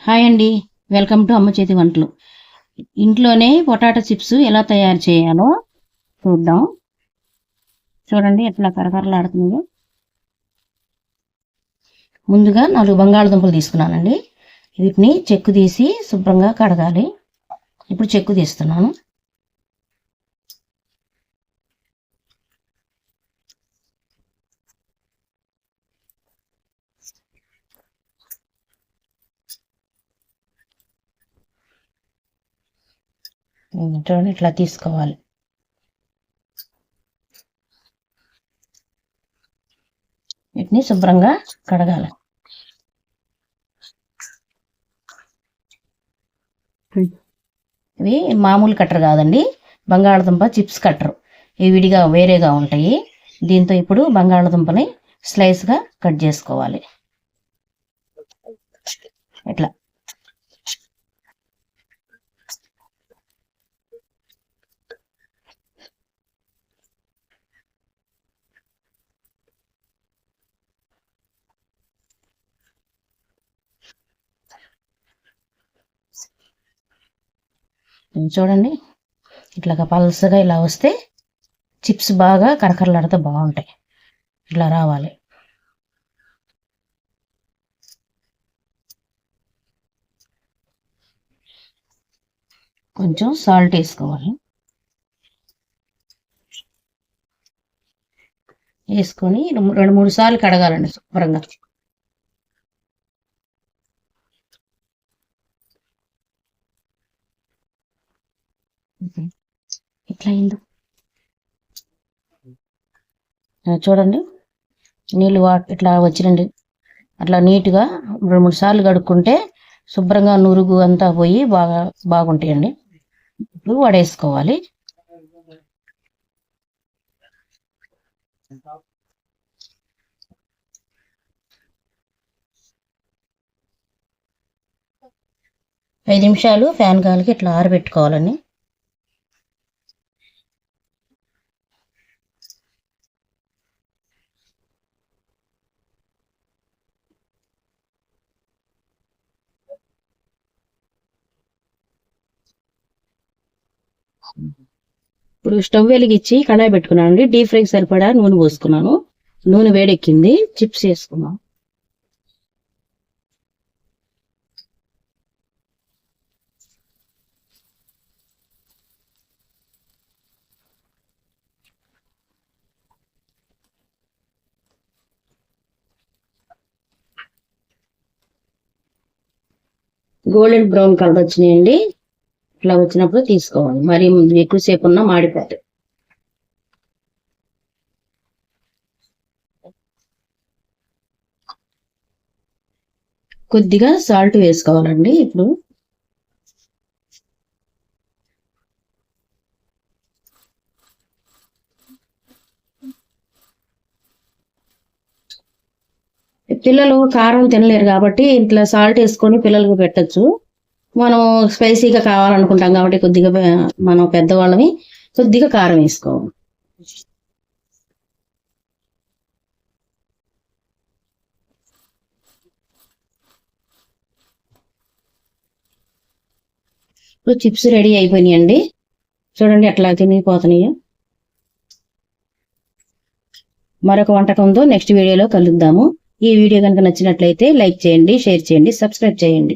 Hi అండి, welcome to అమ్మ చేతి వంటలు. ఇంట్లోనే పొటాటో చిప్స్ ఎలా తయారు చేయాలో చూద్దాం. చూడండి ఎట్లా కరకరలాడుతుందో. ముందుగా 4 బంగాళదుంపలు తీసుకున్నానండి. వీటిని చెక్కు తీసి శుభ్రంగా కడగాలి. ఇప్పుడు చెక్కు తీస్తున్నాను. చూడండి ఇట్లా తీసుకోవాలి. వీటిని శుభ్రంగా కడగాలి. ఇవి మామూలు కట్టర్ కాదండి, బంగాళదుంప చిప్స్ కట్టరు. ఇవి విడిగా వేరేగా ఉంటాయి. దీంతో ఇప్పుడు బంగాళదుంపని స్లైస్గా కట్ చేసుకోవాలి. ఇట్లా చూడండి, ఇట్లాగా పల్సగా ఇలా వస్తే చిప్స్ బాగా కరకరలాడితే బాగుంటాయి. ఇట్లా రావాలి. కొంచెం సాల్ట్ వేసుకోవాలి. వేసుకొని 2-3 సార్లు కడగాలండి శుభ్రంగా. ఇట్లా అయింది చూడండి, నీళ్ళు ఇట్లా వచ్చినండి. అట్లా నీట్గా 2-3 సార్లు కడుక్కుంటే శుభ్రంగా నురుగు అంతా పోయి బాగుంటాయండి. ఇప్పుడు వడేసుకోవాలి. ఐదు నిమిషాలు ఫ్యాన్ గాలికి ఇట్లా ఆరబెట్టుకోవాలండి. ఇప్పుడు స్టవ్ వెలిగించి కడాయి పెట్టుకున్నాను అండి. డీప్ ఫ్రైకి సరిపడా నూనె పోసుకున్నాను. నూనె వేడెక్కింది. చిప్స్ వేసుకున్నాం. గోల్డెన్ బ్రౌన్ కలర్ వచ్చినాయండి. ఇట్లా వచ్చినప్పుడు తీసుకోవాలి. మరి ఎక్కువసేపు ఉన్నా మాడిపోతాయి. కొద్దిగా సాల్ట్ వేసుకోవాలండి. ఇప్పుడు పిల్లలు కారం తినలేరు కాబట్టి ఇట్లా సాల్ట్ వేసుకొని పిల్లలకు పెట్టచ్చు. మనం స్పైసీగా కావాలనుకుంటాం కాబట్టి కొద్దిగా మనం పెద్దవాళ్ళని కొద్దిగా కారం వేసుకోవాలి. ఇప్పుడు చిప్స్ రెడీ అయిపోయినాయండి. చూడండి ఎట్లా తినిగిపోతున్నాయో. మరొక వంటకంతో నెక్స్ట్ వీడియోలో కలుద్దాము. ఈ వీడియో కనుక నచ్చినట్లయితే లైక్ చేయండి, షేర్ చేయండి, సబ్స్క్రైబ్ చేయండి.